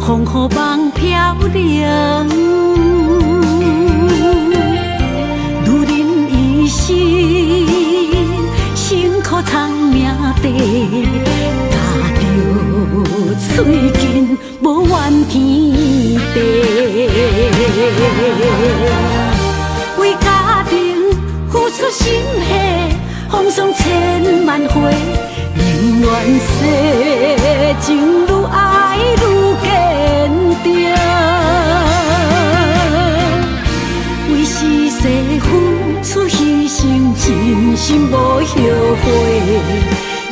风雨梦飘零。女人一生辛苦苍命地，踏着嘴筋无怨天地。为家庭付出心血，风霜千万回，宁愿世情愈爱愈坚定。为是世付出牺牲，真心无后悔，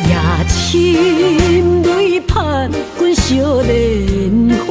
夜深泪盼阮少年花。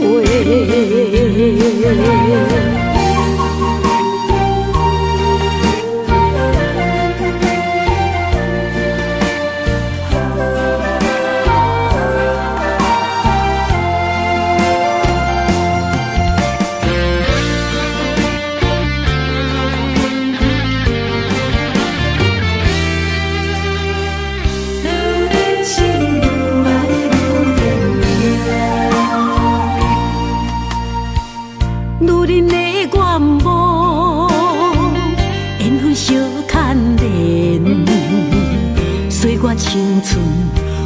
青春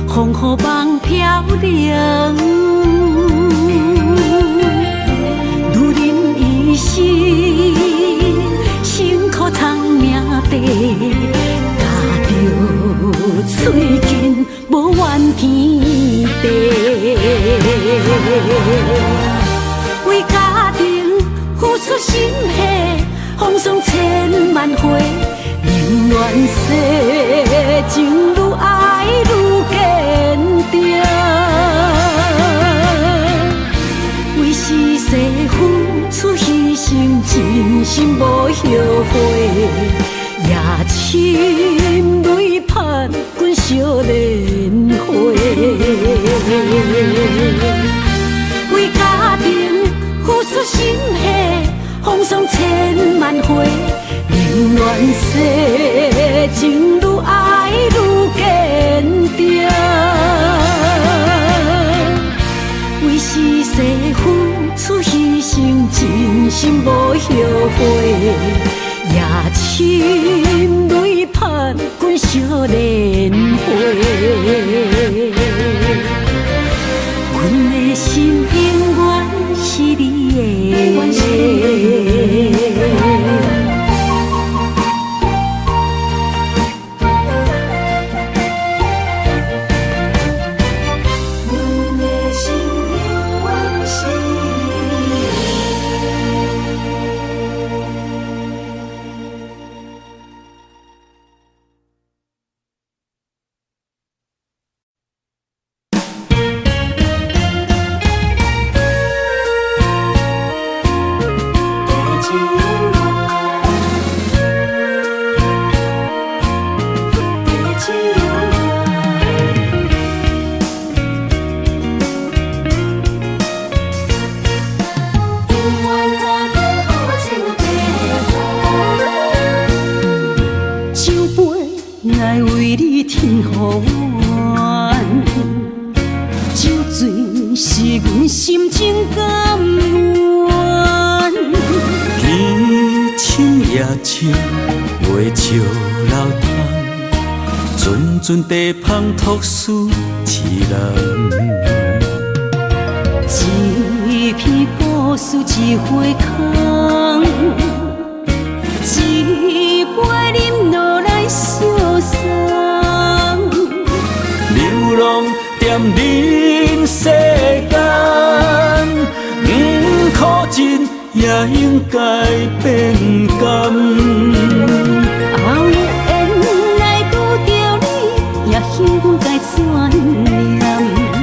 风雨梦飘零，女人一生辛苦苍命地，踏着嘴筋无怨天地。为家庭付出心血，风霜千万回，宁愿世情愈爱愈坚定。为是世付出牺牲，真心无后悔，夜深泪盼阮少年花。为家庭付出心血，风霜千万回，宁愿世情愈爱愈坚定。为是世付出牺牲，真心无后悔，夜深泪盼阮少年花。阮的心永远是你的。阵地芳托书痴人，一片故事一花空，一杯饮落来相送。流浪踮人世间，不可真也应该变甘。幸运该怎样？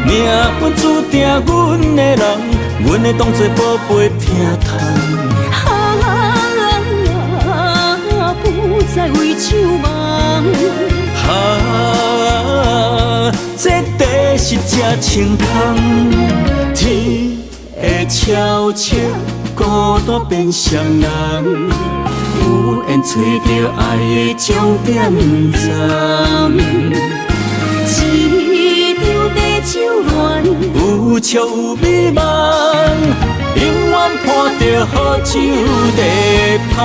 命运注定阮的人，阮会当作宝贝疼痛。不再为守望。这地是这清空，天会悄悄孤单变双人，有缘找到爱的终点站。一场地久恋，有有笑有美梦，永远伴着好酒地香。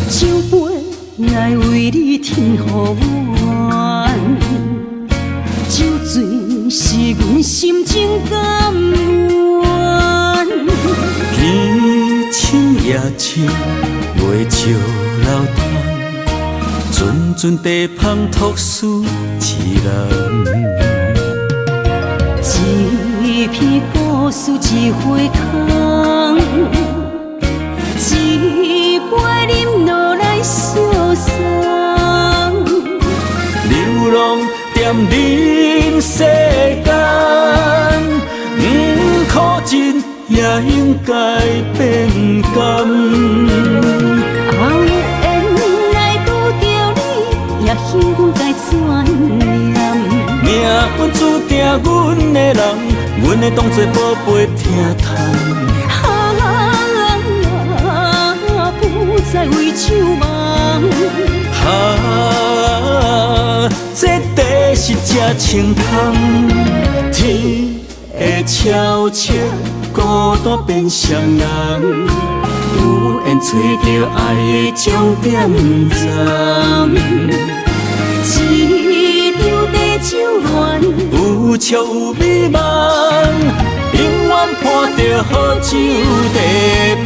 酒杯来为你添予阮，酒醉是阮心情甘愿。天清夜清，袂照流窗，阵阵地香吐思一人。一篇故事一回空，一杯饮落来相送。流浪踮人世间，苦尽也应该变甘。后缘来拄着你，也幸阮该转念。命运注定阮的人，阮会当作宝贝听叹。不再为酒梦。这地是这清香，天会悄悄孤单变双人，有缘找到爱的终点站。一场地酒恋，有笑有美梦，永远伴着好酒地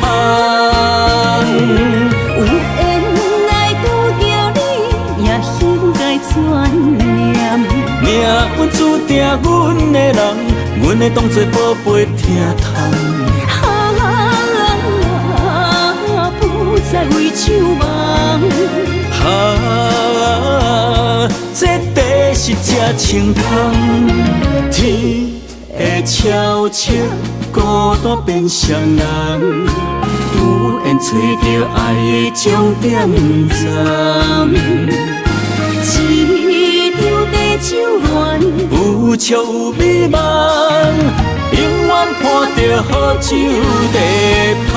香。有缘来拄着你，也应该转念。命运注定阮的人，阮会当作宝贝听叹。不再为酒梦。这地是这清香，天会悄悄孤单变双人，有缘找到爱的终点站。一场地酒恋，有笑有美梦，永远伴着好酒地香。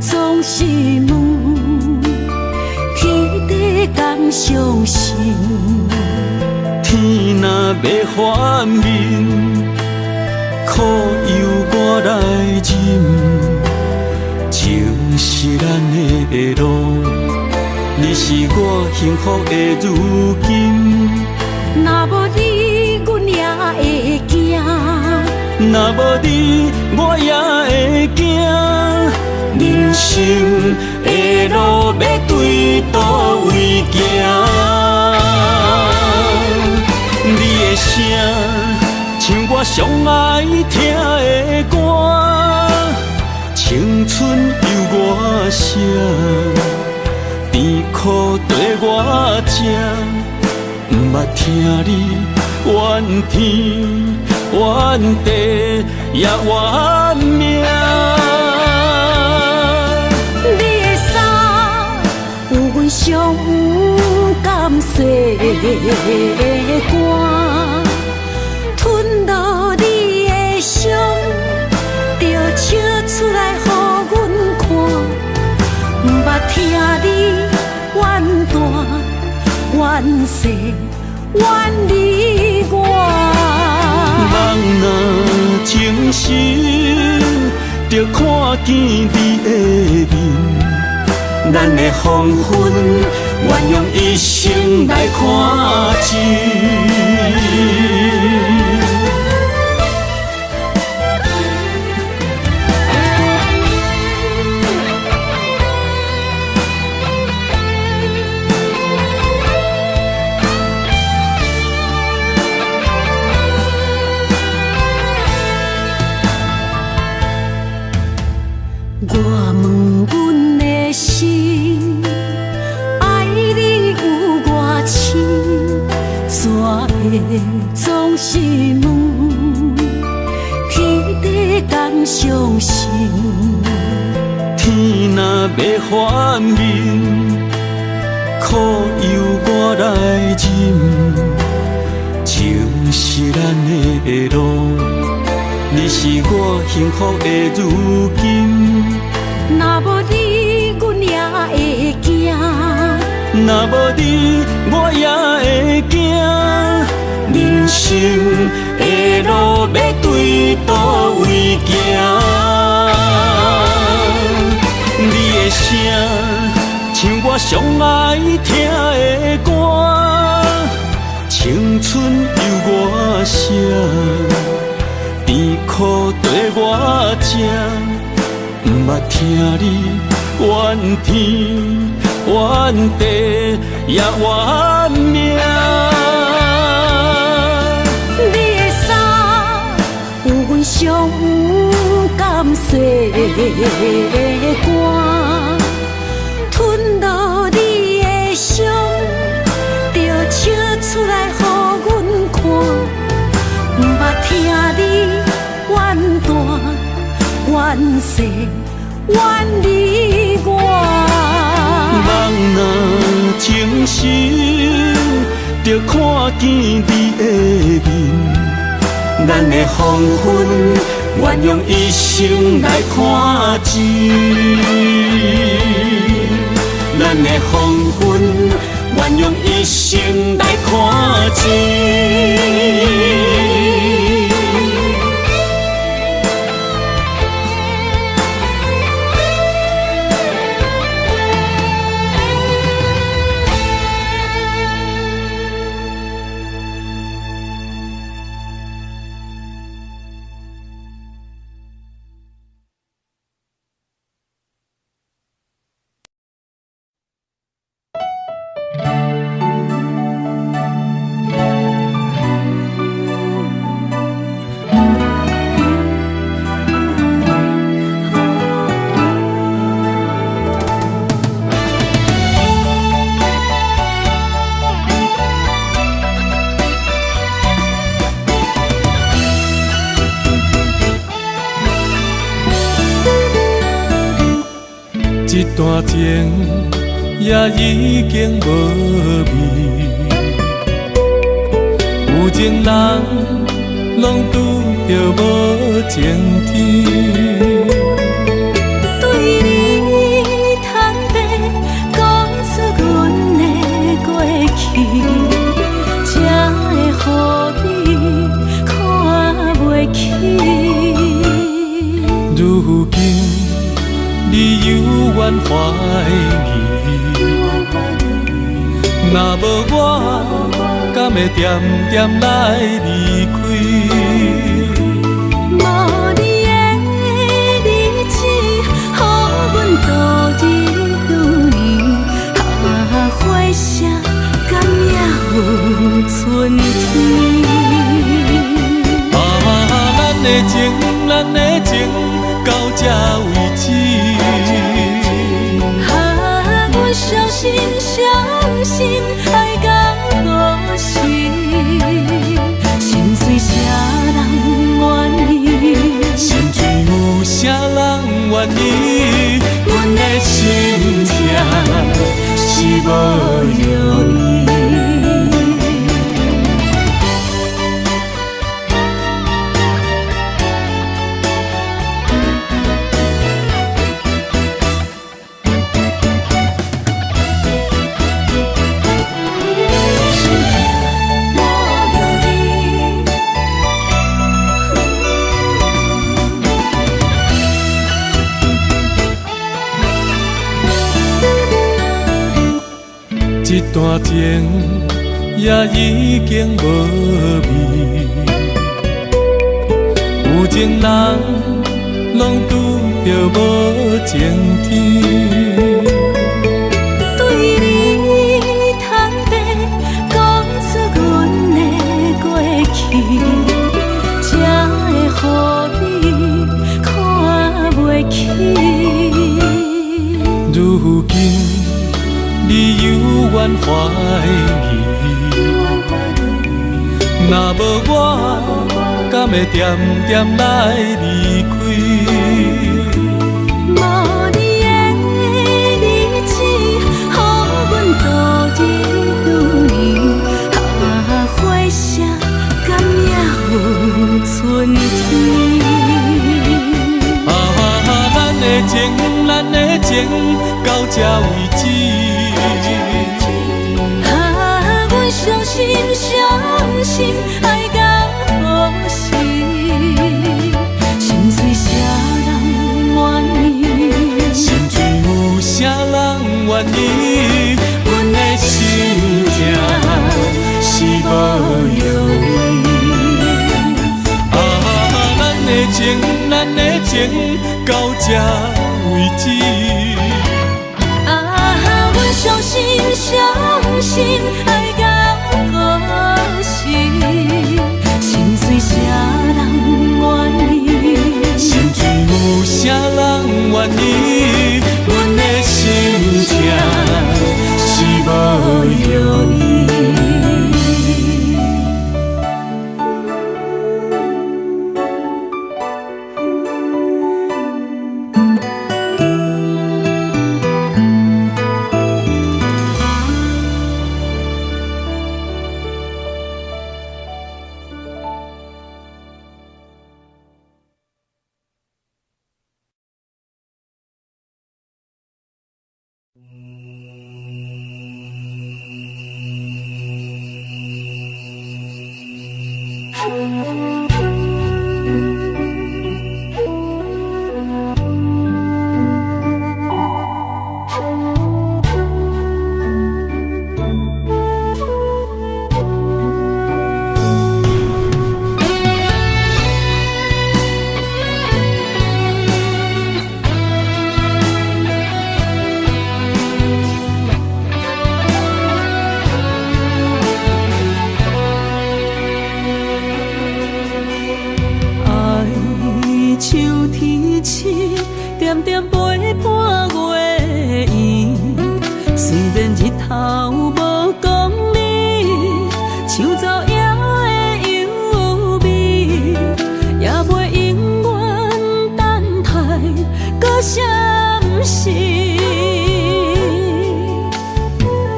总是问，天地敢相信？天若要反面，苦由我来忍。情是咱的路，你是我幸福的如今。若无你，阮也会惊；若无你，我也会惊。人生的路要对倒位行？你的声像我上爱听的歌，青春由我写，甜苦对我吃，不捌听你怨天怨地也怨命。上有甘细的歌，吞落你的伤，就笑出来予阮看。不捌听你怨大怨细怨你我。人若情深，着看见你的面，咱的黄昏，愿用一生来看尽。我问阮的心，爱你有偌深，煞会总是问，天地敢相信？天若要反面，苦由我来忍，情是咱的路。你是我幸福的如今，若无你，阮也会惊；若无你，我也会惊。人生的路要对倒位行？你的声，像我上爱听的歌，青春由我写。甜苦对我吃，不捌听你怨天怨地也怨命。你的衫有阮伤甘细的肝，吞落你的伤，着笑出来予阮看。不捌听你怨大怨细怨你我，人若情深，着看见你的面，咱的黄昏，愿用一生来看尽。咱的黄昏，愿用一生来看尽。一段情也已经无味，有情人拢拄着无情天。对你坦白讲出阮的过去，才会予你看袂起。如今你犹原怀疑，若无我，敢会点点来离开？无你的日子，予阮度日如年，花谢敢也有春天。咱的情，咱的情，到这为止。阮伤心，伤心，爱到何时？心碎啥人愿意？心碎有啥人愿意？阮的心痛是无容易。一段情也已经无味，有情人拢拄着无情天。对你坦白讲出阮的过去，才会予你看袂起。如今你犹原怀疑，若无我，敢会点点来离开？无你的日子，予阮度日如年，花谢敢也有春天。咱的情，咱的情，到这为止。阮相信，相信爱到何时？心碎啥人愿意？心碎有啥人愿意？阮的心痛是无容易。咱的情，咱的情，到这为止。阮相信，相信爱到何时？心碎啥人愿意？心碎有啥人愿意？阮的心痛是无容易。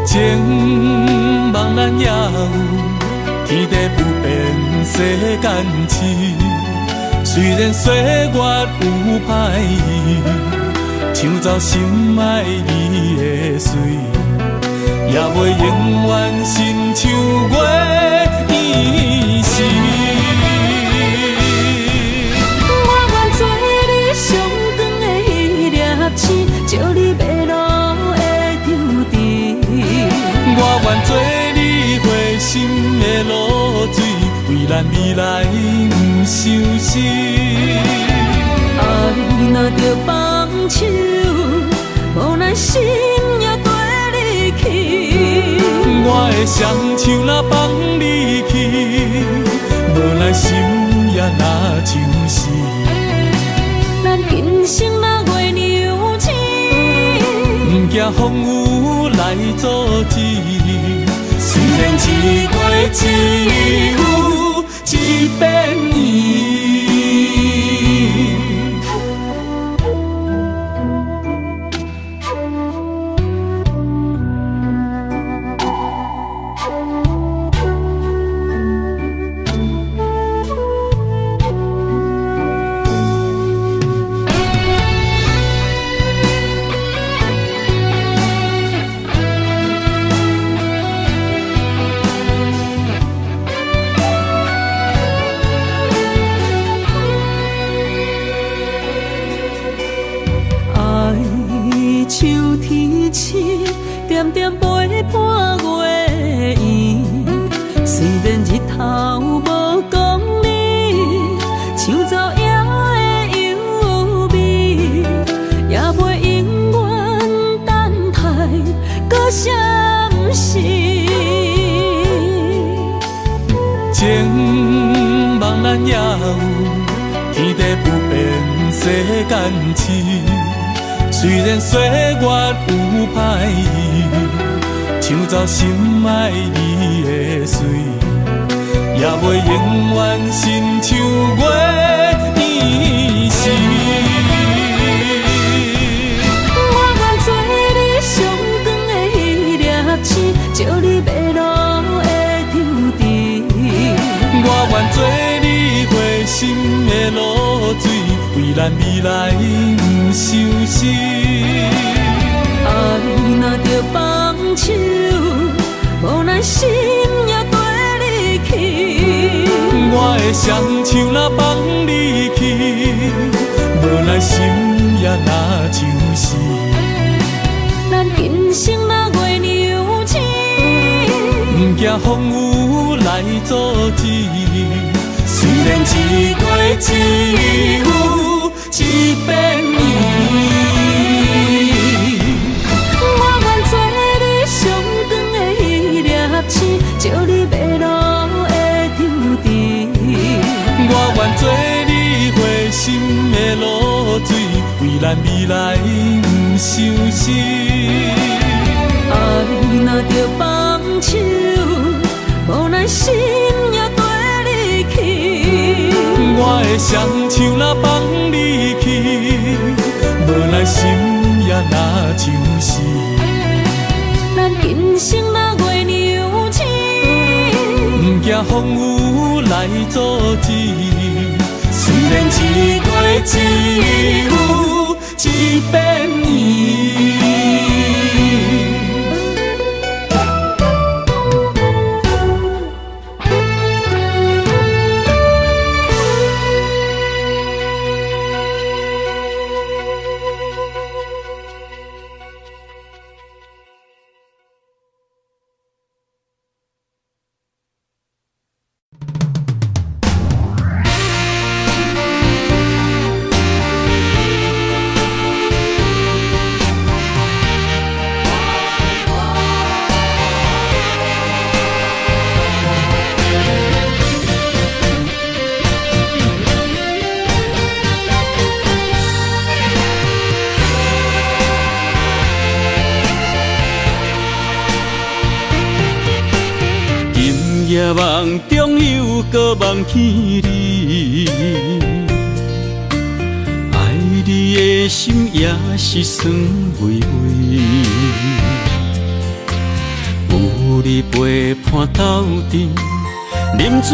情茫然也有天地不变世间事，虽然岁月有歹意，抢走心爱你的水，也袂永远亲像月伊时。我愿做你上长的迄粒星，照你迷路的丢滴。我愿做你回心的露水，为咱未来不伤心。爱若着放手，无奈心也跟你去。我的双手若放你去，无奈心也若像死。咱今生若月娘星，不惊风雨来阻止。虽然一月只有一遍伊。秋天醒，点点陪伴看月圆，虽然日头无讲理，抢走夜的优美，也袂永远等待搁闪烁。情茫然也有天地不变世间事，虽然岁月有歹意，抢走心爱你的水，也袂永远亲像月圆时。我愿做你上长的迄粒星，照你迷路的抽屉。我愿做你回心的露水，为咱未来不伤心。爱若着放手，无咱心也跟你去。我的双手若放你去，无咱心也若像是。咱今生若月娘星，不惊风雨来阻止。虽然一月一有一变圆。我愿做你上长的迄粒星，照你迷路的抽屉。我愿做你回心的露水，为咱未来不伤心。爱若着放手，无咱心也跟你去。我的双手若放你去，无咱心也若像是。咱今生若月娘星，不惊风雨来阻止。虽然一月一有一变圆。夜梦中又搁梦起你，爱你的心也是酸微微。有你陪伴斗阵，啉水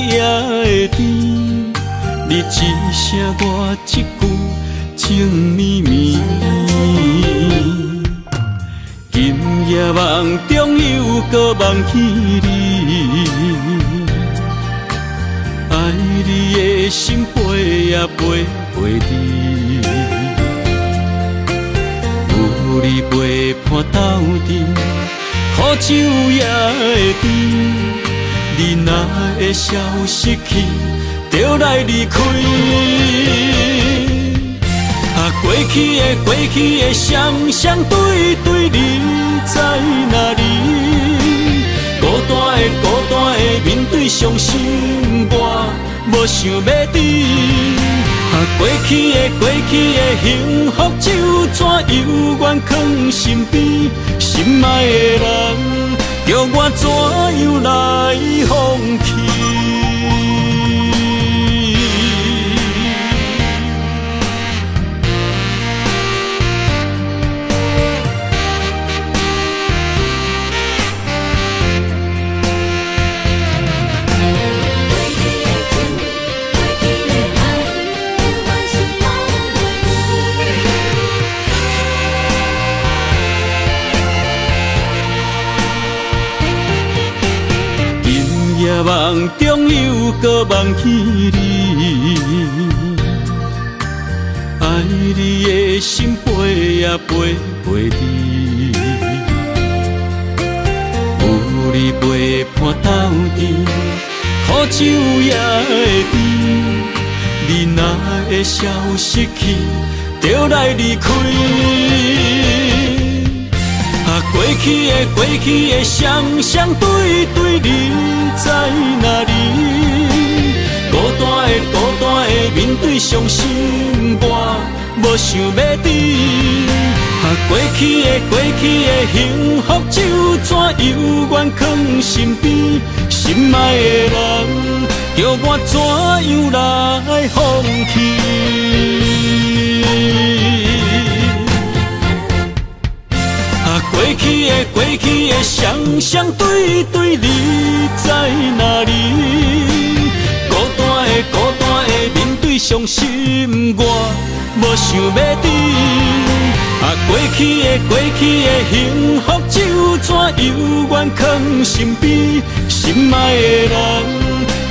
也会甜。你一声我一句，情绵绵。今夜梦中又搁梦起你，爱你的心飞呀飞飞你，有你陪伴斗阵，苦酒也会甜。你若会消失去，就来离开。过去的双双对对，你在哪里？孤单的面对伤心，我无想要知。过去的幸福就怎犹原藏心边？心爱的人，叫我怎样来放弃？夜梦中又搁梦起你，爱你的心飞呀飞飞你，斗阵，苦酒也会甜。你若会消失去，就来离开。过去的双对对，你在哪里？孤单的面对伤心，我无想要知。过去的幸福就怎犹原藏身边？心爱的人，叫我怎样来放弃？过去的双对对，你在哪里？孤单的面对伤心，我无想要知。过去的幸福就怎犹原藏身边？心爱的人，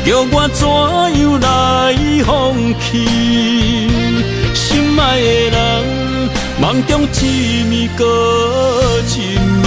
叫我怎样来放弃？心爱的人，梦中一暝过一暝。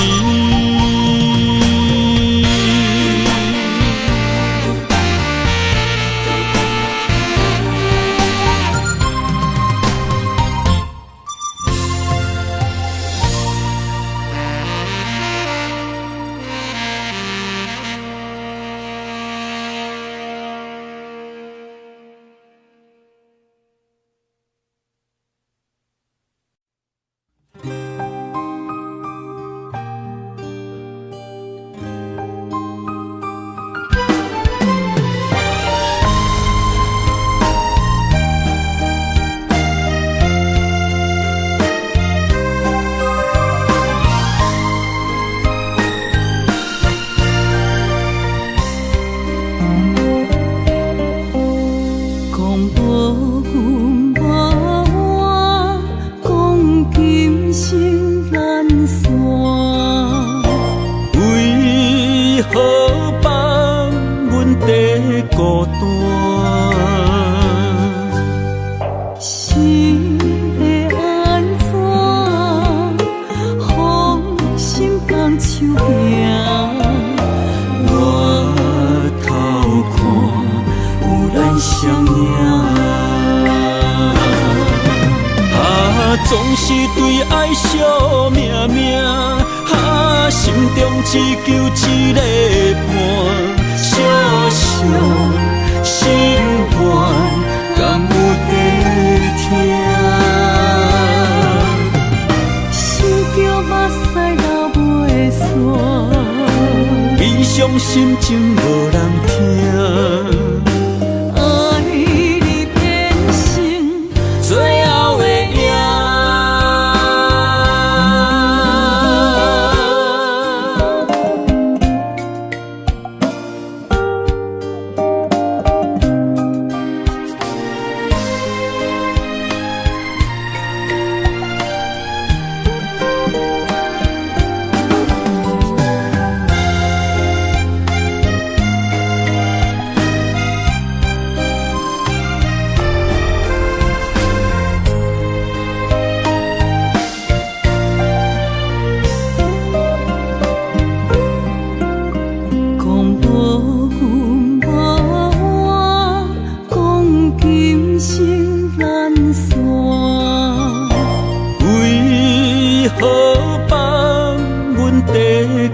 总是对爱惜命命，心中只求一个伴，小小心愿，敢有地听？想着目屎流袂煞，悲伤心情无人听。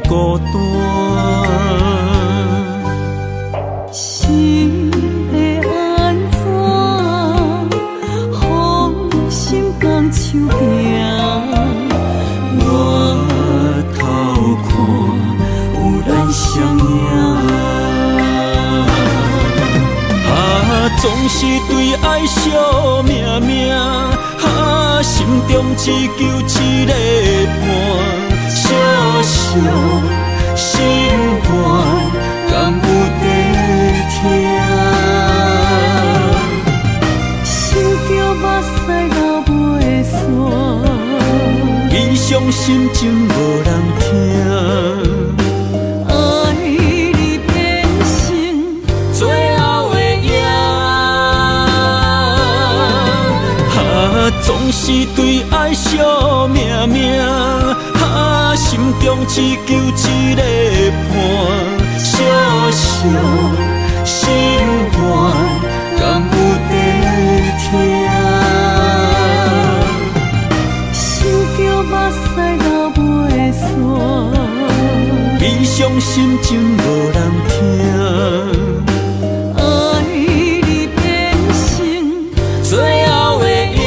孤单，是要安怎？放心放手行，我偷看有咱相影。总是对爱惜命命，心中只求一个伴。小小心愿，敢有地听？想着目屎流袂煞，悲伤心情无人听。爱你变成最后的影，总是对爱惜命命。心中只求一个伴，心肝敢有在听？想叫目屎流袂煞，悲伤心情无人听。爱你变成最后的影。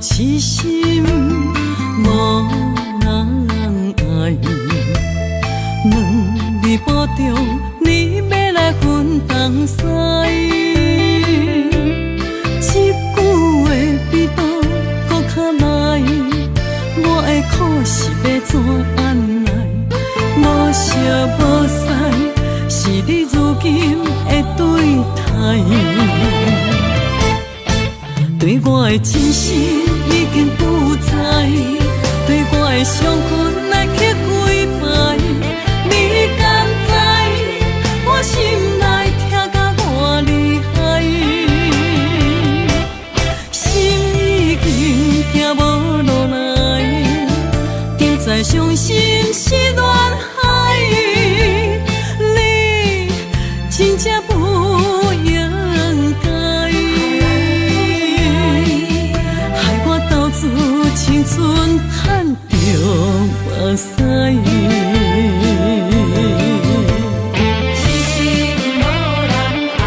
痴心无人爱，两字保重，你要来分东西。这句话比倒搁较来，我的苦是要怎安来？无惜无使，是你如今的对待。对我的真心已经不知，对我的伤痕来去几摆，你敢知我心内痛甲偌厉害？心已经行无落来，定在伤心是恋海，你真正不应该。青春赚着目屎，痴心无人爱，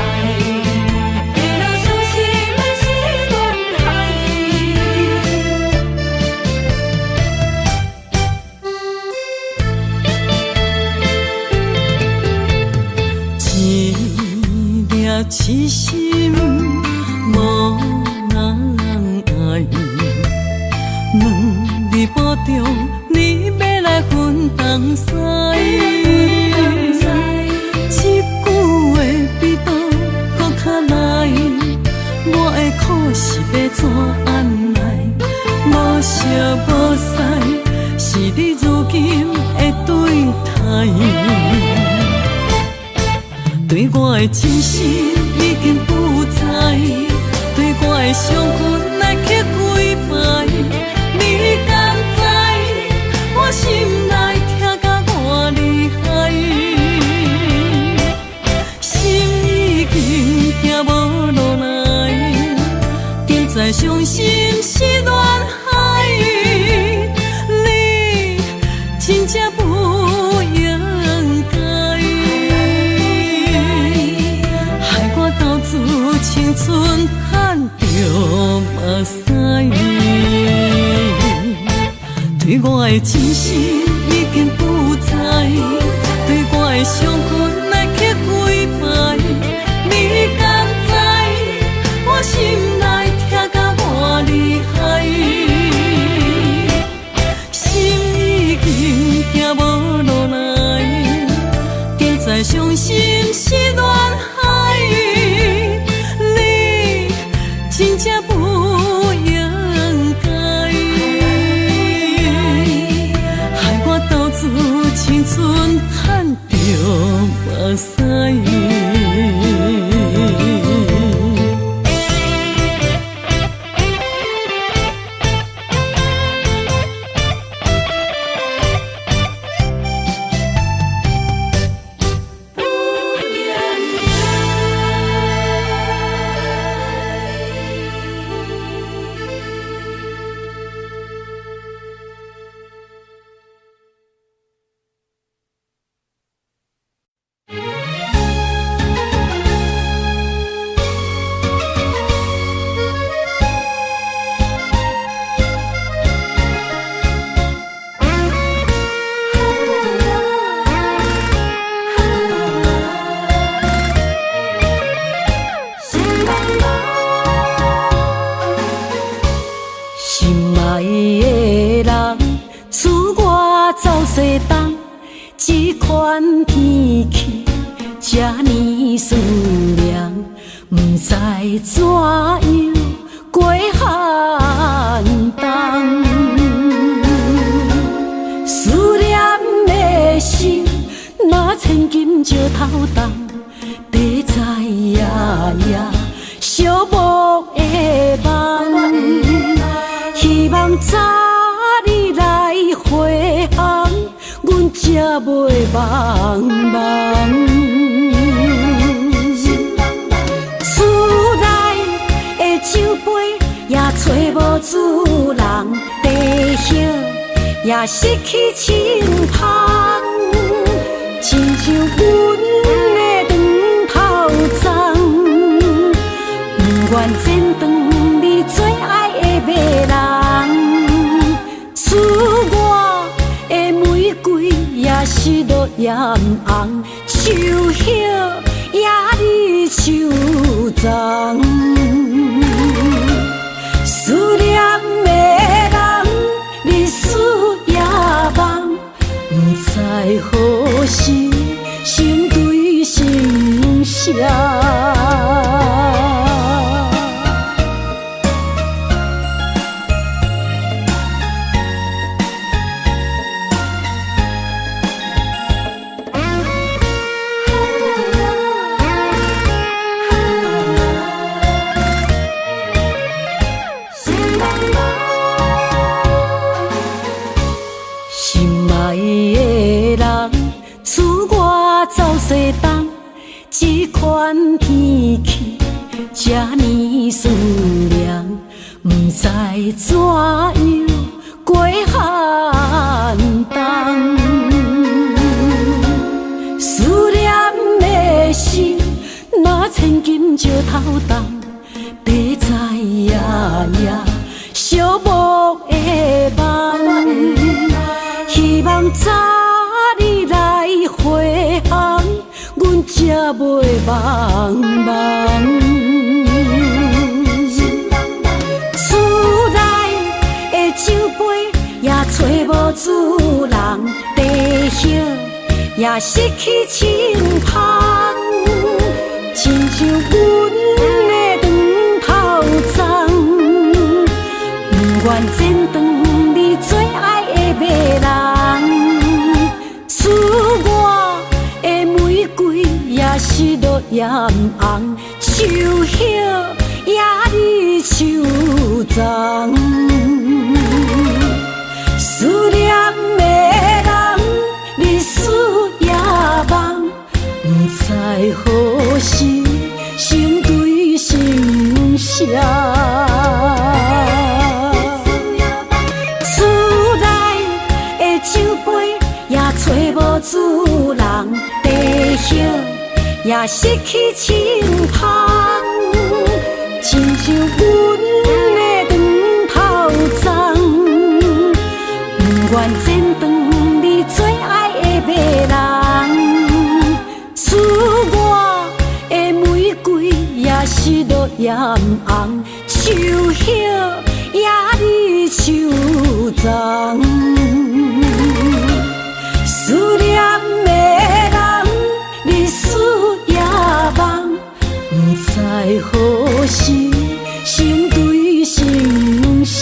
为了伤心的是恋海。一粒痴心无人爱。两字保重，你要来分东西。这句话比倒搁较来，我的苦是要怎安来？无惜无使，是你如今的对待。对我的真心已经不知，对我的伤痕来去几摆。你敢知我心内痛甲偌厉害？心已经行无落来，定在伤心是恋海，你真正不应该，害我斗自青春赚着目屎。对我的真心已经不知，对我的伤痕来去几摆，你敢知我心内痛甲偌厉害？心已经行无落来，定在伤心是恋海，你真正不应该。青春赚着目屎。不言西东，这款天气这呢酸凉，不知怎样过寒冬。思念的心，若千金石头重，地在夜夜寂寞的梦。希望早日来回航，阮才袂茫茫。厝内的酒杯也找无主人，地叶也失去清芳，亲像阮的长头鬃，不愿剪断你最爱的迷人。厝外的玫瑰也是落艳红，树叶也离树丛。思念的人，日思夜梦，不知何时成对成双。西东，这款天气这呢酸凉，不知怎样过寒冬。思念的心，若千金石头重，地在夜夜寂寞的梦。希望早日来回航，阮才袂茫茫。厝内的酒杯也找无主人，地叶也失去清芳，亲像阮的长头鬃，不愿剪断你最爱的迷人。厝外的玫瑰也是落艳红，树叶也离树丛。思念的人，日思夜梦，不知何时成对成双。找无主人，地叶也失去清芳，亲像阮的长头鬃，不愿剪断你最爱的迷人。厝外的玫瑰也是落艳红，树叶也离树丛。思念的人，日思夜梦，不知何时成对成双。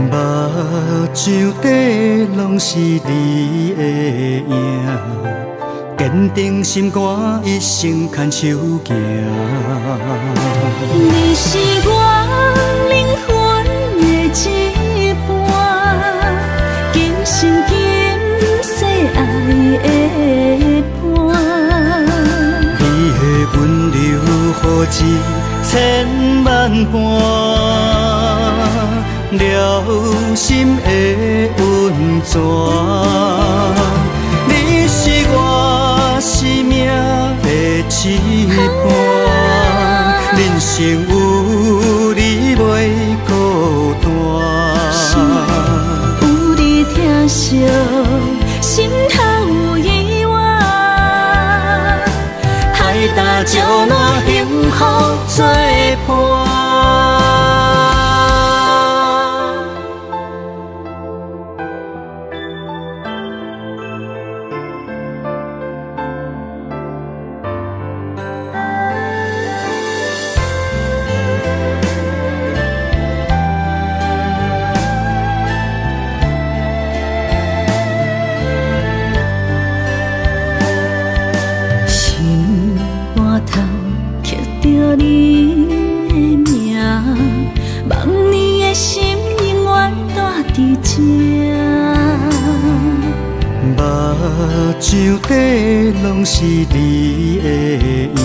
目睭底拢是你的影，坚定心肝，一生牵手行。你是我灵魂的一半，今生今世爱的伴。你的温柔何止千万般，了心的温泉。你是我生命的一半，人生有你袂孤单。有你疼惜，心头有意外，海大石烂，幸福作伴。上底拢是你的影，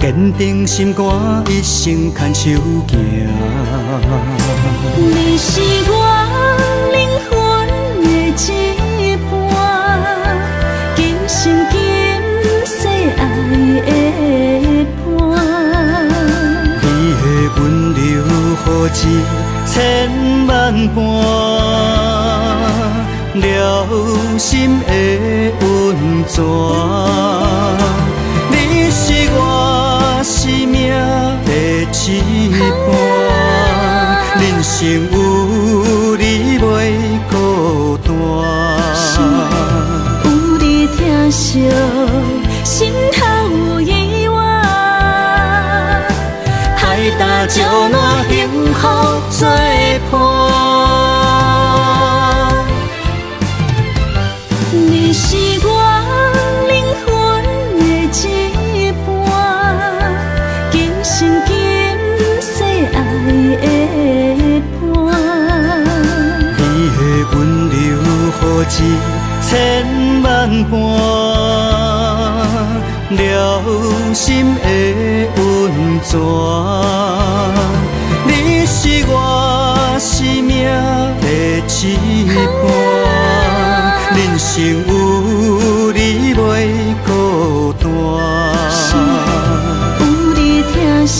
坚定心肝，一生牵手行。你是我灵魂的一半，今生今世爱的伴。你的温柔何止千万般，了心的温泉。你是我生命的一半，人生有你袂孤单。有你疼惜，心头有意外，海大石烂，幸福作伴。你是我灵魂的一半，今生今世爱的伴。你的温柔何止千万般，了心的温泉。你是我生命的一半，人生有你袂孤单。有你疼惜，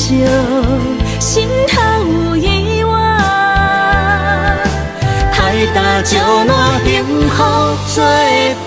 心头有意外，海大石烂，幸福作伴。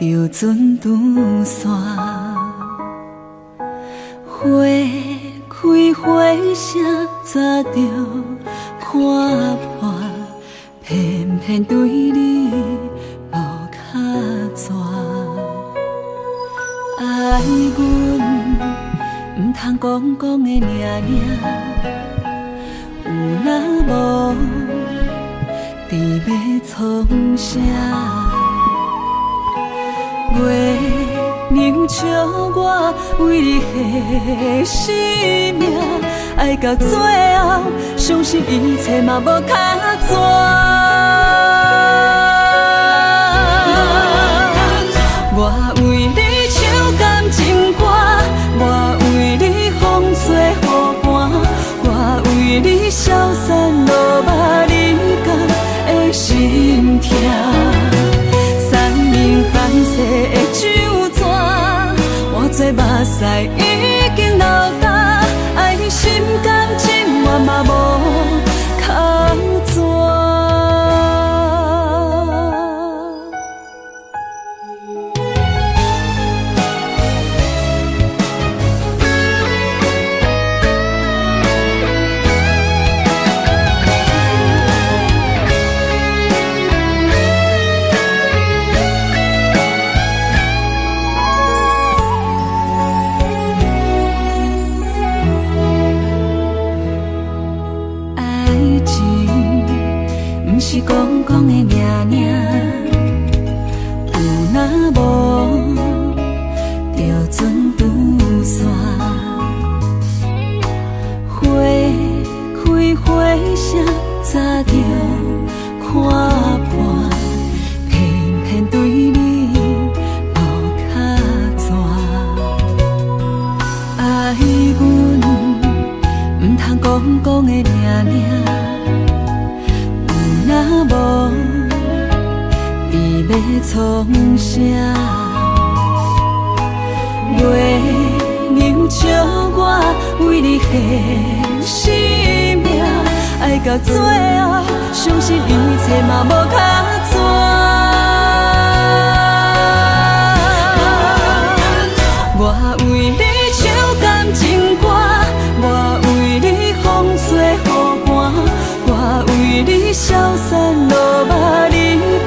就船渡线，花开花谢早就看破，偏偏对你无卡纸。爱阮唔通讲讲的尔尔，有若无伫要创啥？月娘笑我为你牺牲命，爱到最后，相信一切嘛无卡纸。我为你唱感情歌，无屎已经流干，爱你心甘情愿嘛无靠纸。是讲讲的命命，有若无就准拄煞。花开花谢，早就看破，偏偏对你无卡纸。爱阮唔通讲讲的命命。若无，你要创啥？月娘笑我为你献生命，爱到最后，相信一切嘛无卡纸。我为你唱感情歌，我为你风吹雨寒，我为你消散落寞离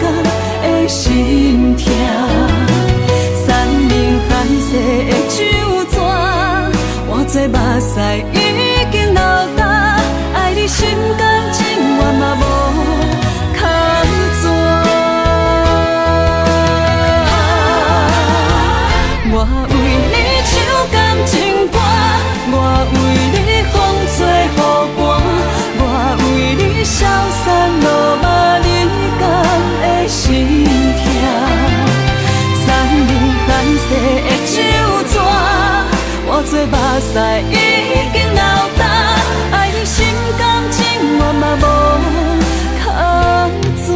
间的心痛。山明海誓的酒泉，换做目屎已经流干，爱你心甘情愿嘛无靠纸。我为你唱感情歌，我为你风吹雨寒，我为你消散落寞离间的心痛。山明海誓的酒泉，换做目屎已经流干，爱你心甘情愿嘛无靠纸。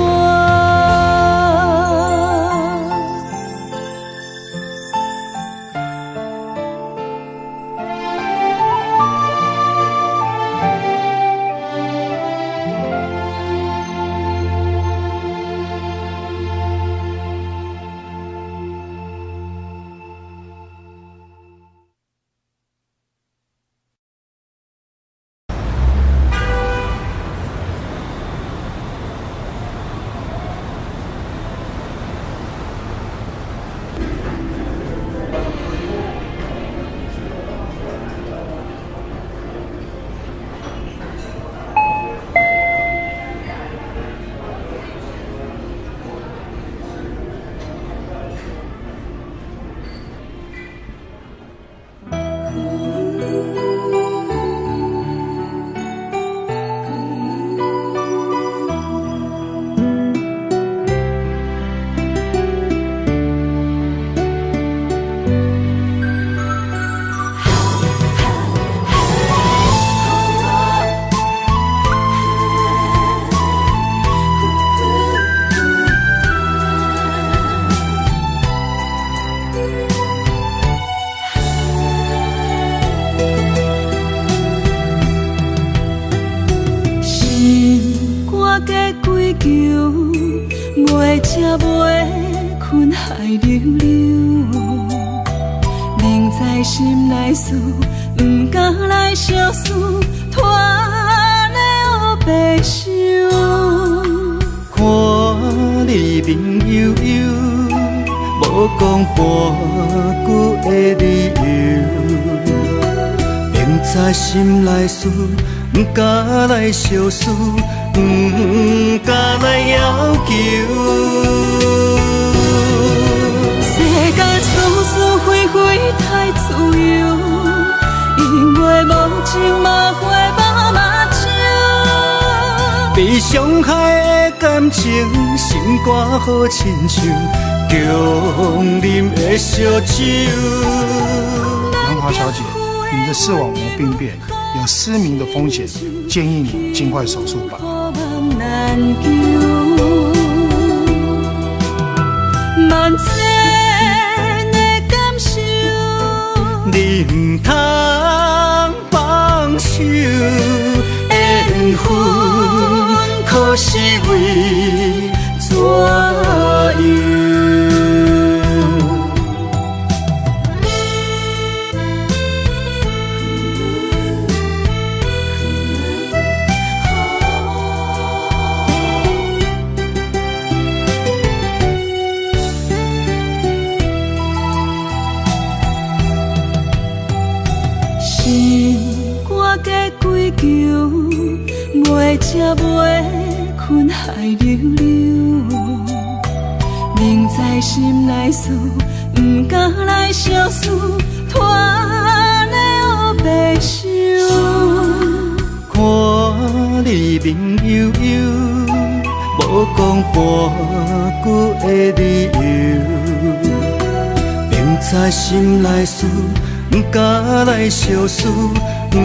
月才袂困海流流，明知心内事，不敢来相思，拖了白想。看你面悠悠，无讲半句的理由，明知心内事，不敢来相思。不敢来要求，世间是是非非太自由，因为无情嘛会无目睭。被伤害的感情，心肝好亲像强啉的烧酒。杨华小姐，你的视网膜病变，有失明的风险，建议你尽快手术吧。难求，万千的感受，你缘分，可是为怎样？袂食袂困海流流，明知心内事，不敢来相思，拖了白首。看你面悠悠，无讲半句的理由，明知心内事，不敢来相思。不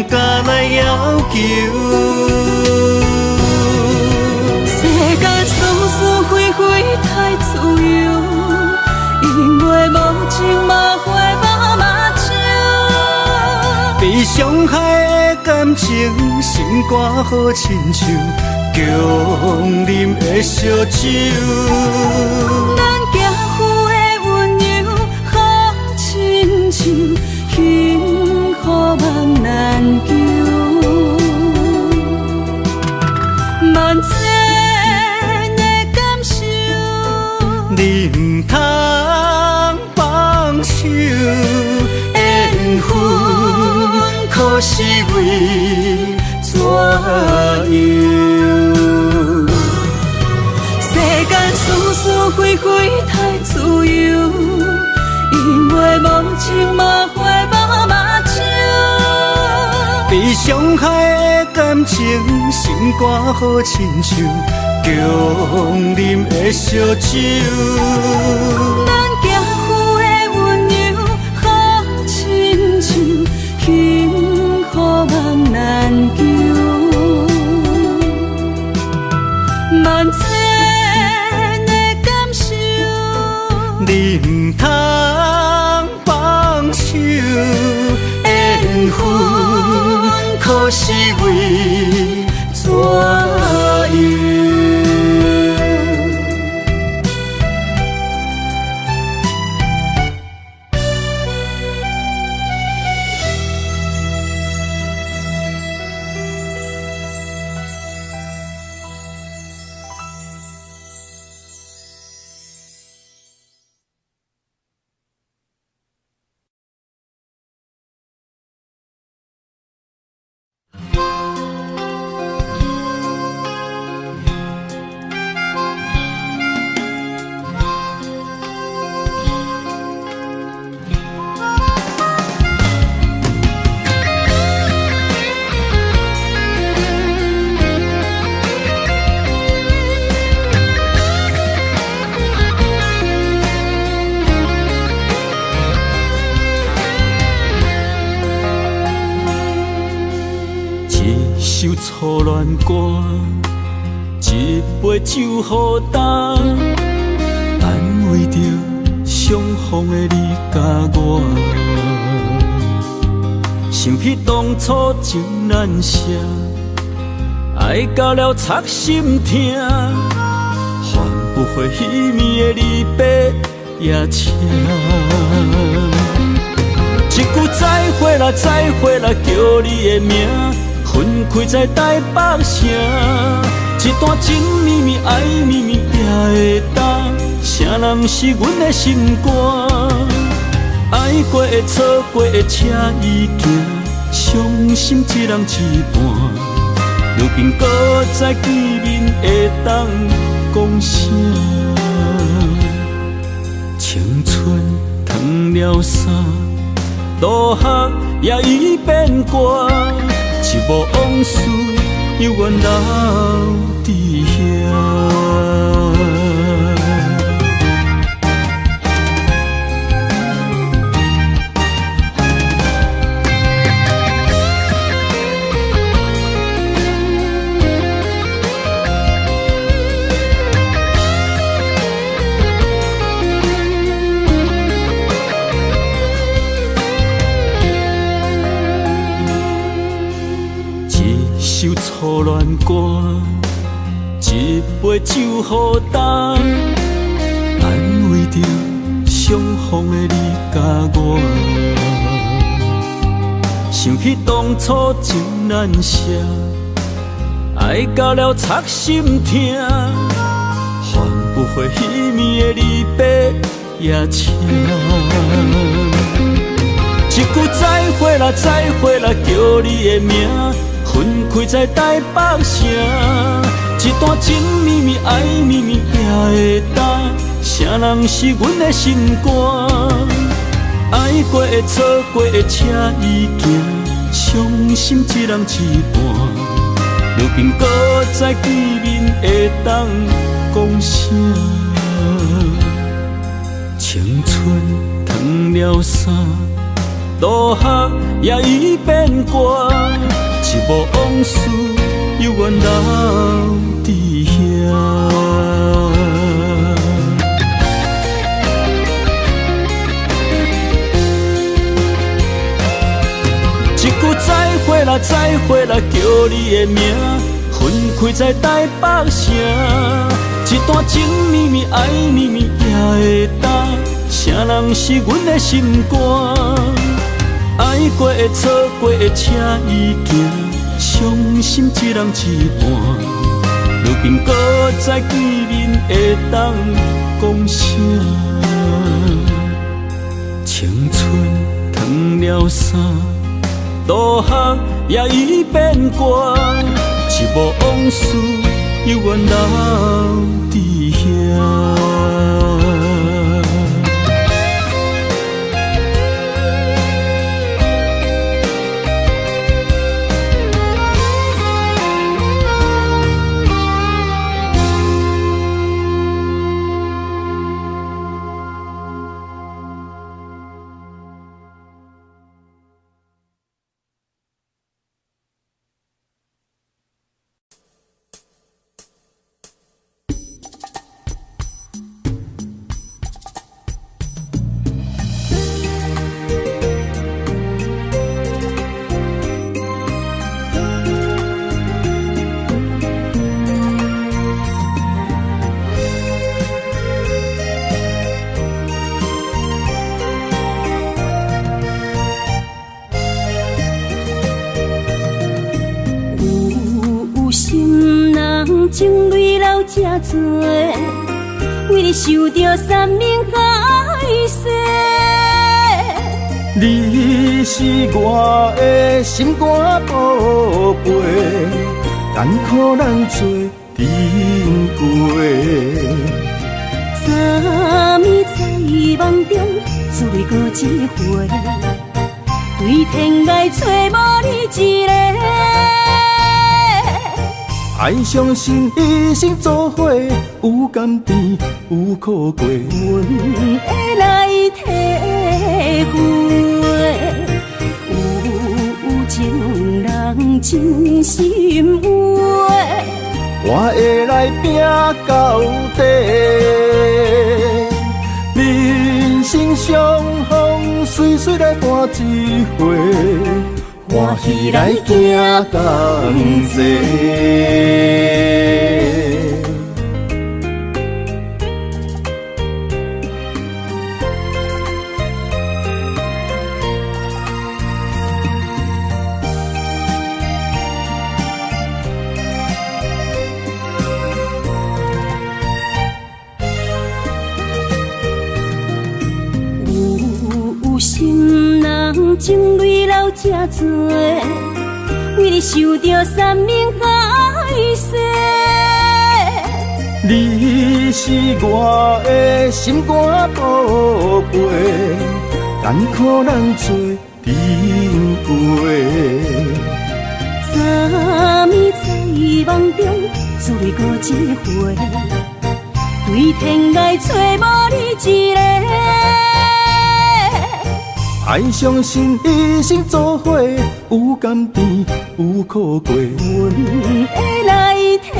敢来要求，世间事事非非太自由，因为无情嘛会把目睭，被伤害的感情，心肝好亲像强啉的烧酒。咱行夫的温柔，好亲像幸福梦难求，万千的感受，你不通放手。缘分可是为怎样？世间事事非非太自由，因为无情嘛会把目睭。被伤害的感情，心肝好亲像强啉的烧酒。咱行夫的温柔，好亲像幸福梦难求。万千的感受，你不通放手。缘分可是为怎样？初恋歌，一杯酒予干，安慰着相逢的你甲我。想起当初情难舍，爱到了插心痛，换不回彼暝的离别夜车。一句再会啦，再会啦，叫你的名。分开在台北城，一段情绵绵、爱绵绵也会当，谁人不是阮的心肝？爱过的、错过的车已行，伤心一人一半。如今搁再见面，会当讲声青春褪了衫，落雨也已变寒。一幕往事，犹原留伫遐。首初恋歌，一杯酒予干，安慰着相逢的你甲我。想起当初真难舍，爱到了插心痛，换不回彼暝的离别夜车。一句再会啦，再会啦，叫你的名，分开在台北城。一段情绵绵，爱绵绵，也会担。啥人是阮的心肝？爱过的、错过的，车已行，伤心一人一半。如今搁再见面，会当讲啥？青春褪了衫。落雨也已变歌，一幕往事犹原留伫遐。一句再会啦，再会啦，叫你的名，分开在台北城。一段情绵绵，爱绵绵，也会担。啥人是阮的心肝？爱过的、错过的，车已行，伤心一人一半。如今搁再见面，会当讲啥？青春褪了衫，落雨也已变歌，一幕往事犹原留伫遐。情泪流这多，为你受着三命海誓。你是我的心肝宝贝，艰苦咱做阵过。三暝在梦中，只为过一回，对天涯找无你一个。爱相信一生做伙，有甘甜有苦过，阮会来体会。有情人真心话，我会来拼到底。人生相逢，随随来伴一回。欢喜来行同齐。有心人情泪流这多，为你受着三命海誓。你是我的心肝宝贝，艰苦咱做阵过。三暝在梦中，只为过一回，对天涯找无你一个。爱相信一生做伙，有甘甜有苦过，阮会来体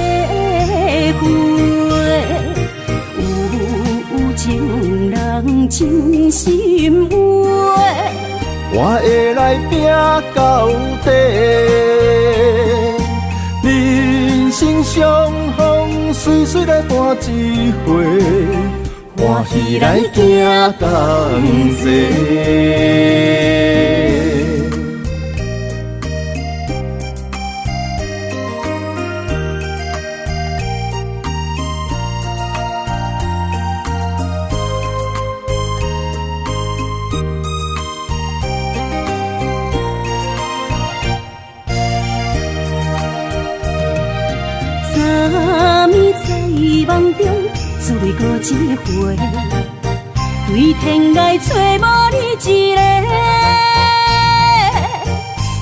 会。有情人真心话，我会来拼到底。来伴一回，欢喜来行同齐。三暝在梦中，再过一回，对天涯找无你一个。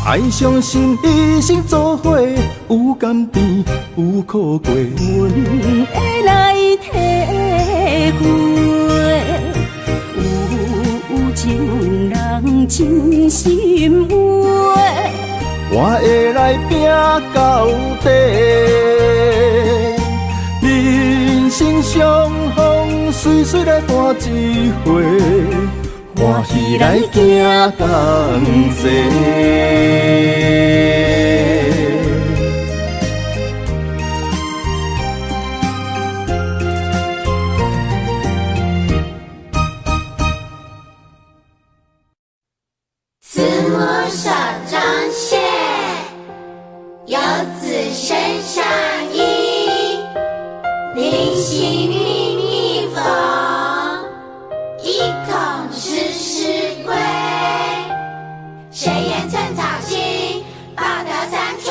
爱相信一生做伙，有甘甜有苦过，阮会来体会。有情人真心话，我会来拼到底。人生相逢，随随来伴一回，欢喜来行同齐。慈母手中线，游子身上衣。临行密密缝，意恐迟迟归。谁言寸草心，报得三春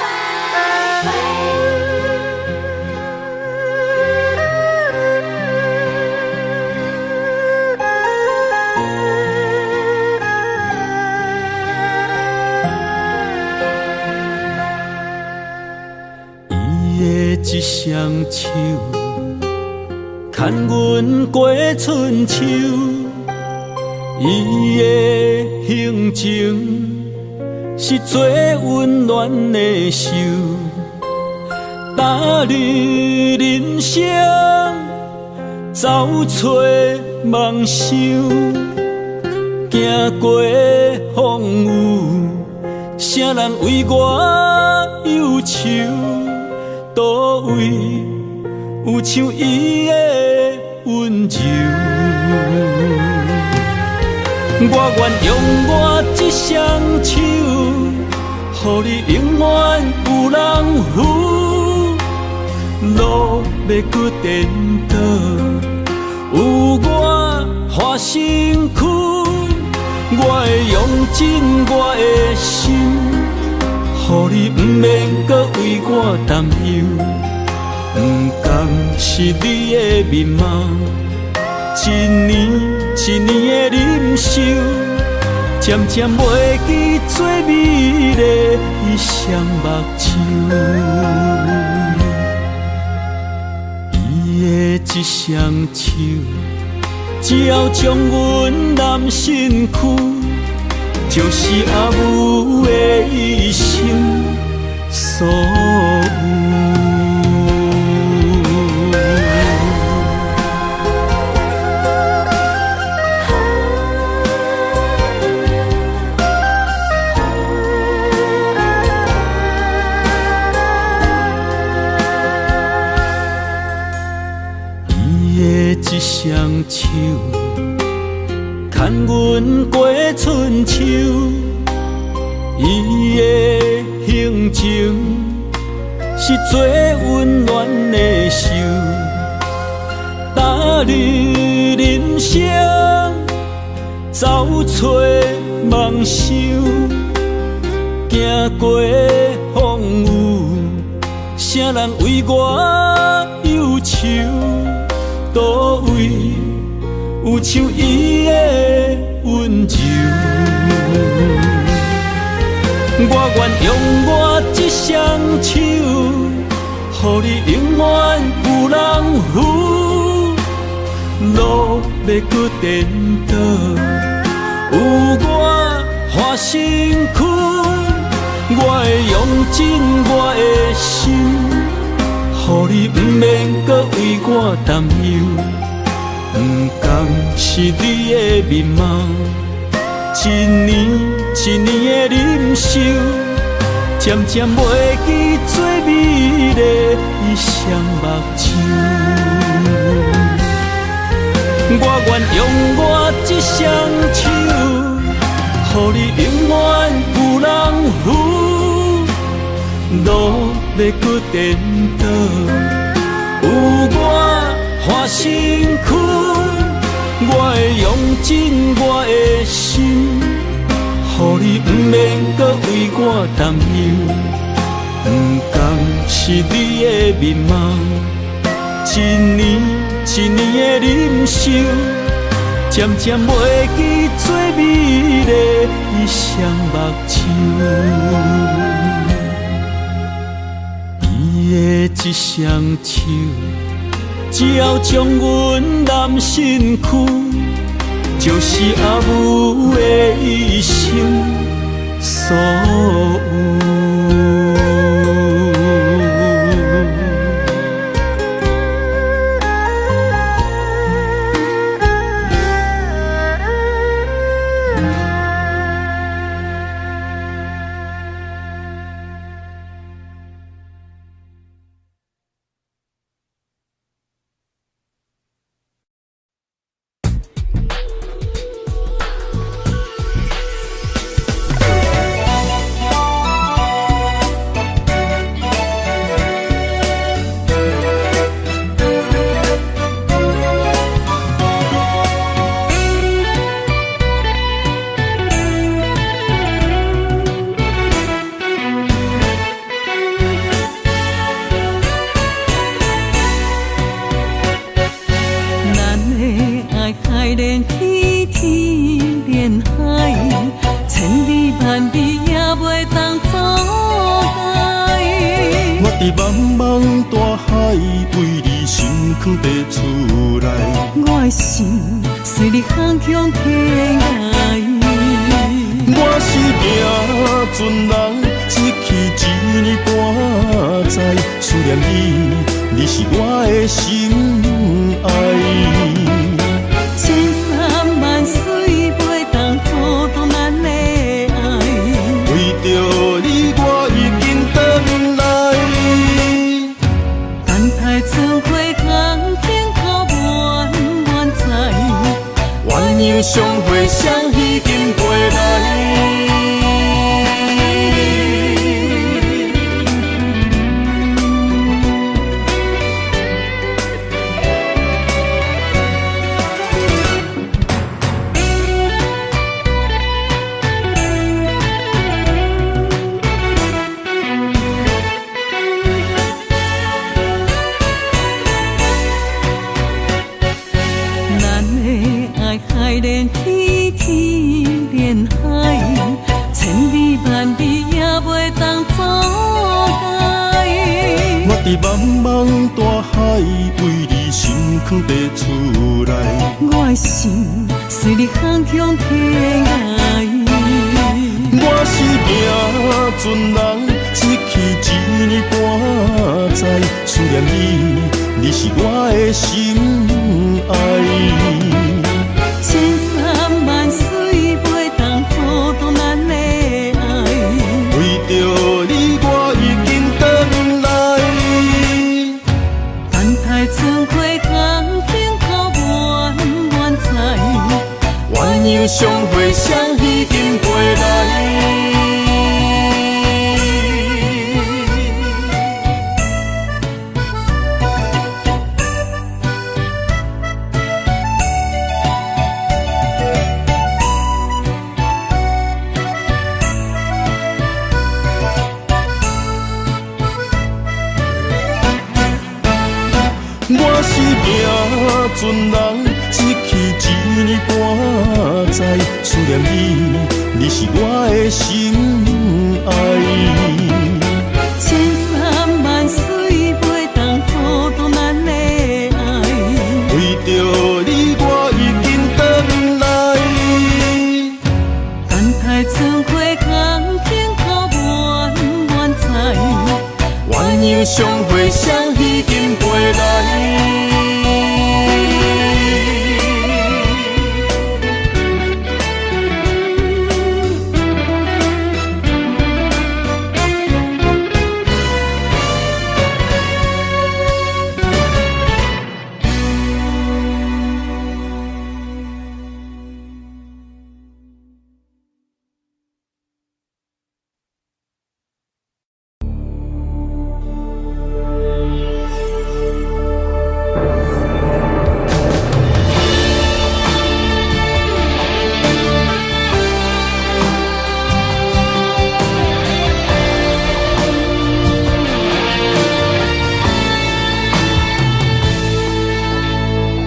伊的一双手，牵阮过春秋。伊的行程是最温暖的手，踏入人生，走出梦想，行过风雨，啥人为我忧愁？倒位有像伊的温柔？我愿用我一双手，予你永远有人扶。路要搁颠倒，有我花身躯。我会用尽我的心，予你不免搁为我担忧。不甘是你的面貌，一年一年的忍受，渐渐袂记最美丽伊双目睭。伊的一双手，只要将阮揽身躯，就是阿母的一生所有。一双手，牵阮过春秋。伊的行程是最温暖的手，踏入人生，走出梦想，行过风雨，啥人为我忧愁？倒位有像伊的温柔？我愿用我一双手，予你永远有人扶。路要搁颠倒，有我花身躯。我会用尽我的心，予你不免搁为我担忧。不甘是你的面貌，一年一年的忍受，渐渐袂记最美丽伊双目睭。我愿用我这双手，予你永远有人扶。路要搁颠倒，有我换身躯。我会用尽我的心，予你不免搁为我担忧。不甘是你的面貌，一年一年的忍受，渐渐袂记做美丽的双目睭。伊的一双手，只要将阮揽身躯，就是阿母的一生所有。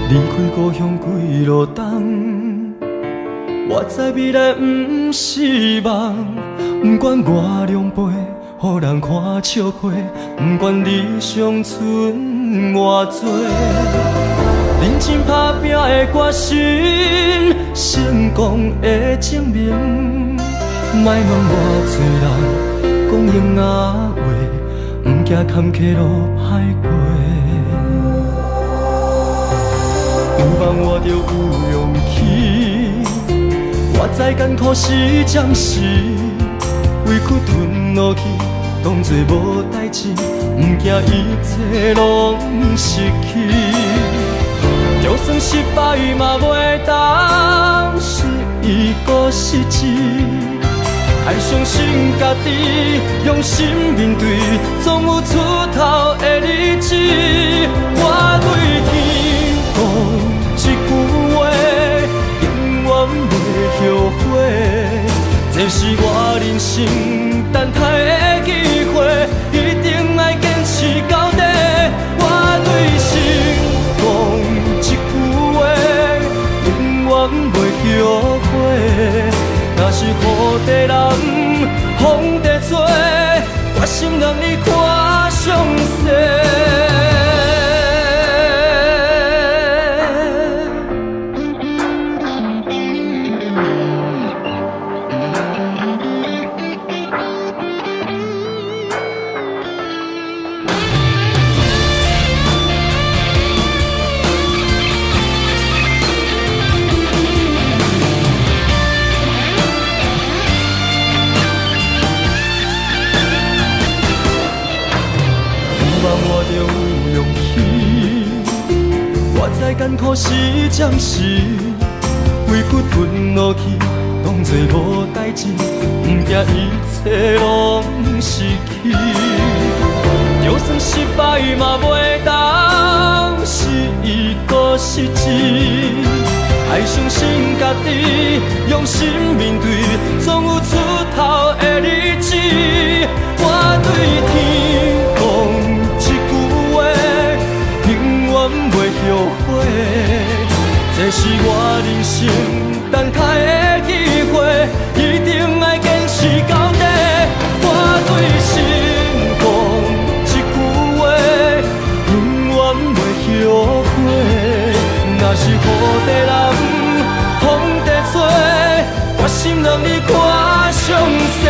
离开故乡几路冬，我知未来不是梦。不管我两杯，予人看笑话，不管理想剩偌多，认真打拼的决心，成功的证明。莫问偌多人讲永雅话，不惊坎坷路歹过。有梦我就有勇气，我知艰苦是暂时，委屈吞落去，当作无代志，不惊一切拢失去。就算失败嘛袂当是一个失志，爱相信家己，用心面对，总有出头的日子。我对天讲一句话，永远袂后悔。这是我人生等待的机会，一定要坚持到底。我对心讲一句话，永远袂后悔。若是雨地人，风地做，我心让你看上世。艰苦是暂时，委屈吞落去，当作无代志，不惊一切拢失去。就算失败嘛袂当是一个失志，爱相信家己，用心面对，总有出头的日子。我对天讲一句话，永远袂后悔。这是我人生等待的机会，一定要坚持到底。我对心讲一句话，永远袂后悔。若是雨地人，风地吹，我心让你看上世。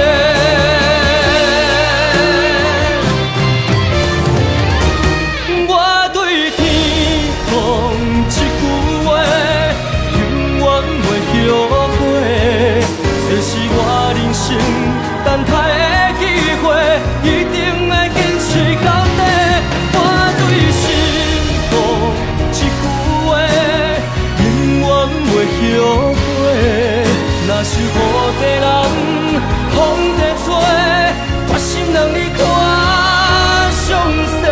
这是我人生等待的机会，一定要坚持到底。我对心讲一句话，永远袂后悔。若是雨地人，风地吹，我心让你看上世。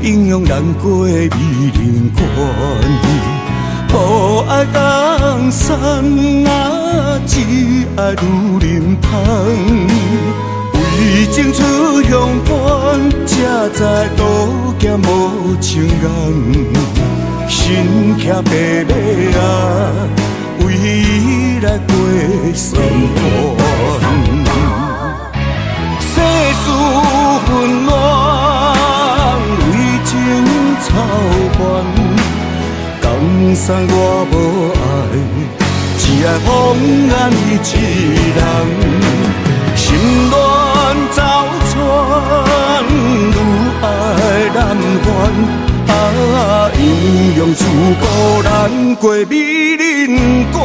影响难过的美人关，雨爱江山啊，只爱女人芳。为情出乡伴，才知路行无情人。身骑白马啊，为伊来过生活。世事纷乱。草原，送我无爱，只爱风眼伊一人，心乱走窜，愈爱难还。阴阳自古难过美人关。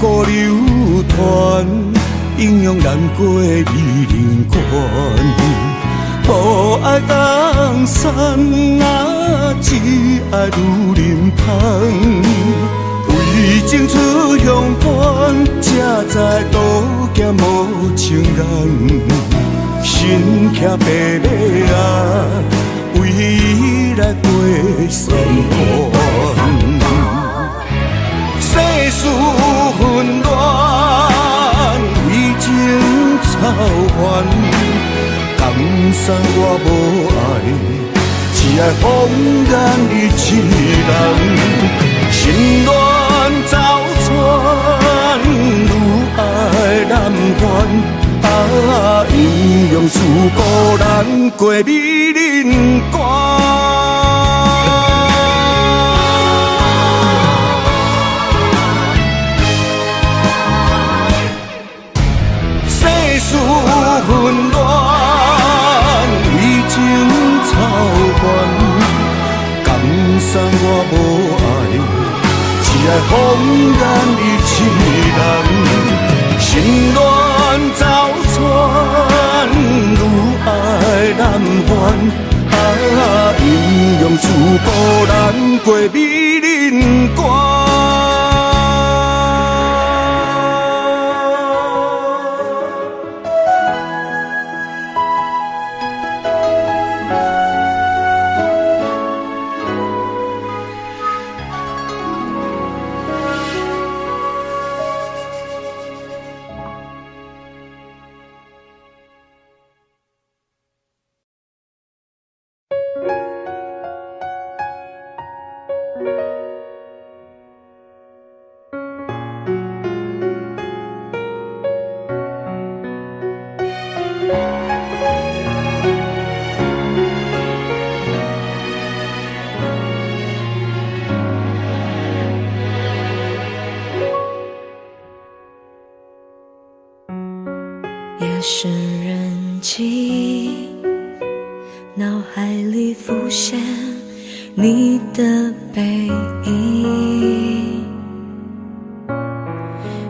古流传，阴阳难过美人关。无爱当散只爱女人香。为情出乡伴，才知渡行无情人。身骑白马为伊来过山关。世事纷乱，为情操烦，甘送我无爱，只爱风眼伊一人。心乱走窜，愈爱难还。阴阳自古难过美人关。纷乱，为情操烦，甘送我无爱，只爱风眼伊一人。心乱走窜，愈爱难还。阴阳自古难过美人关。夜深人静，脑海里浮现你的背影，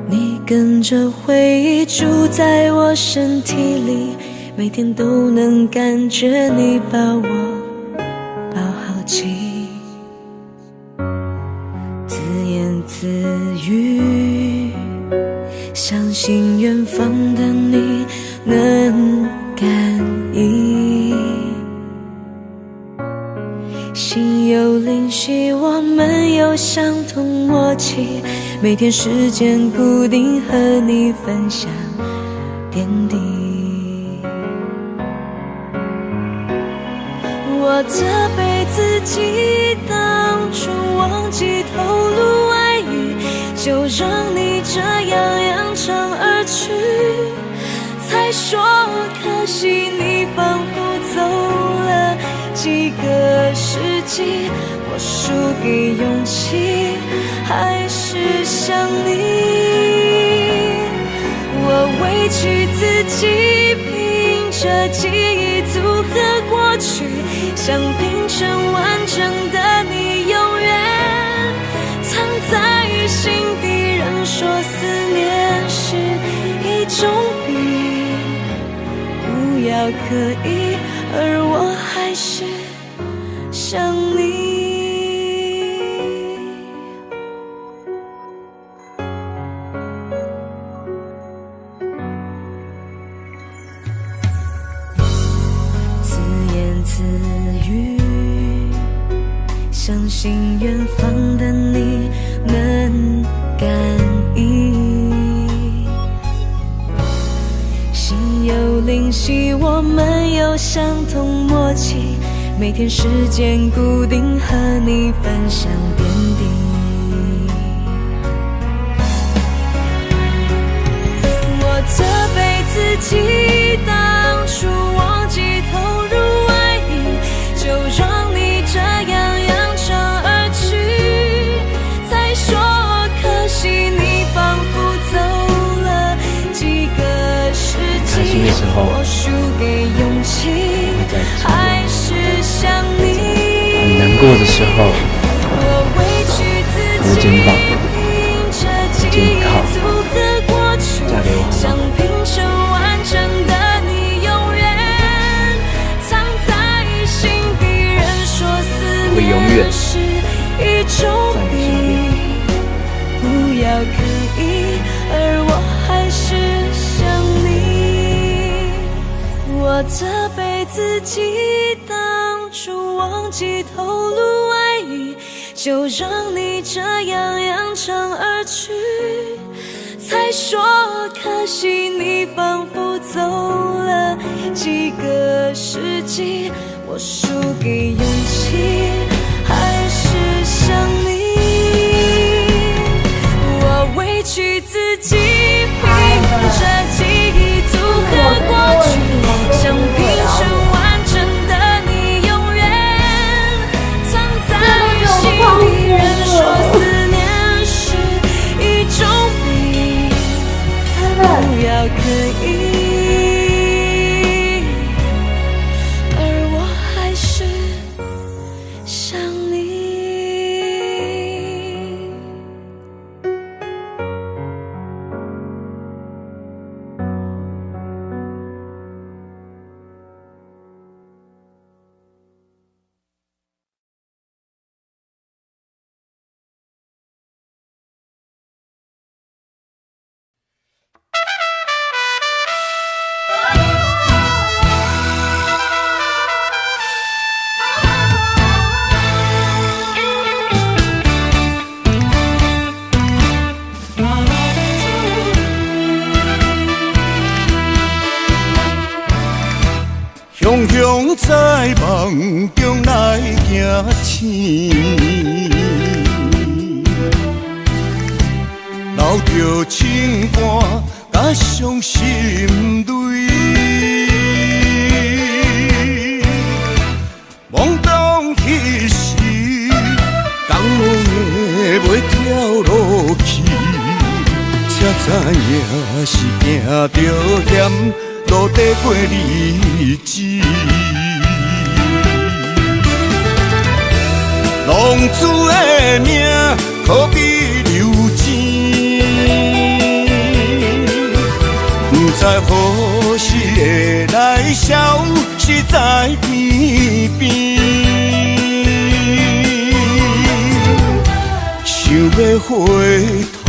你跟着回忆住在我身体里，每天都能感觉你把我抱好紧，自言自语，相信远方的你能感应，心有灵犀，我们有相同默契，每天时间固定和你分享点滴。我责备自己当初忘记透露爱意，就让你这样扬长而去，才说可惜你仿佛走了几个世纪，我输给勇气还是想你，我委屈自己凭着记忆组合过去，想拼成完整的你永远藏在心底，人说思念是一种病，不要刻意，而我还是想你。自言自语，相信远方的你能感应。心有灵犀，我们有相同默契，每天时间固定，和你分享点滴。我责备自己，当初忘记投入爱意，就让你这样扬长而去。再说可惜，你仿佛走了几个世纪。我输给勇气，还是想你。很难过的时候，我委屈自己，凭着记忆组合过去，想拼成完整的你，永远藏在心底。人说思念是一种病，不要刻意，而我还是想你。我责备自己，当初忘记透露爱意，就让你这样扬长而去。才说可惜，你仿佛走了几个世纪。我输给勇气，还是想你。我委屈自己，凭着记忆组合过去，想拼成完整的你，永远藏在心底。人说思念是一种病，不要刻意，而我还是想你。雄雄在梦中来行醒，留着情歌甲伤心泪。懵懂彼时，江的袂跳落去，才知影是行着险。路底过日子，浪子的命可比流钱，不知何时会来消失在天边。想要回头，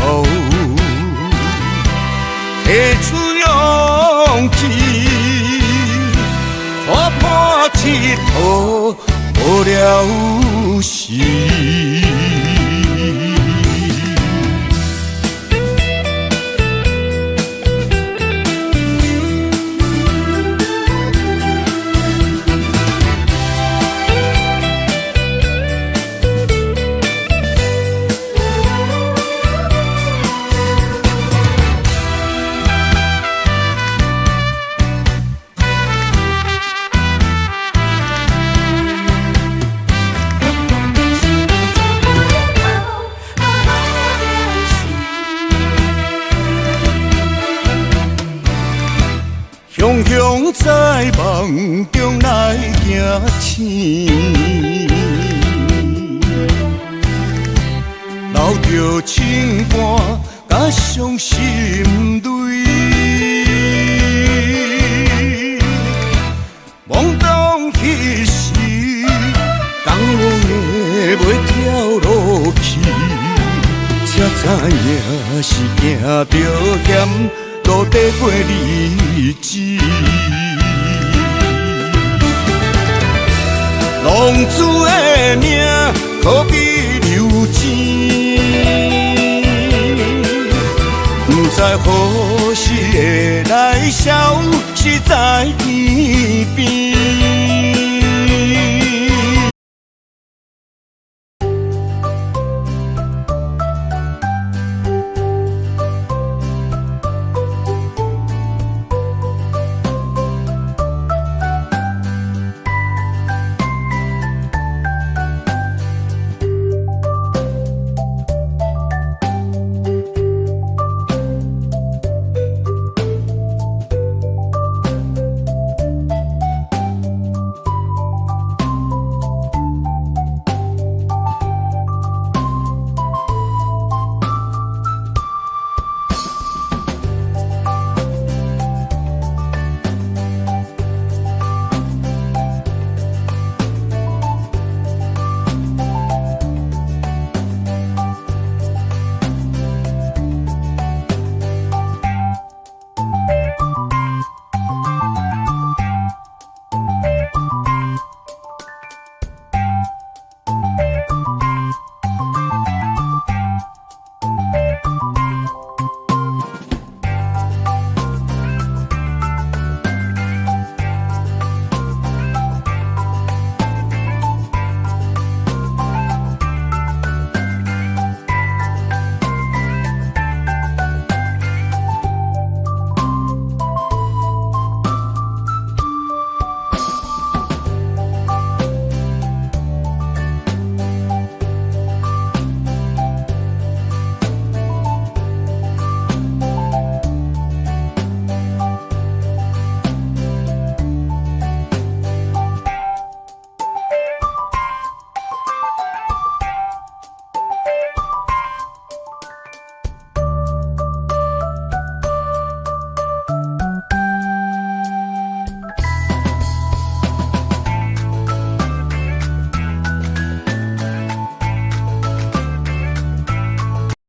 提出勇气，看破铁土无了时。雄雄在梦中来行醒，留着情歌甲伤心泪。懵懂彼时，江的袂跳落去，才知影是行着险。路底过日子，浪子的命可比流钱。不知何时会来消失在天边。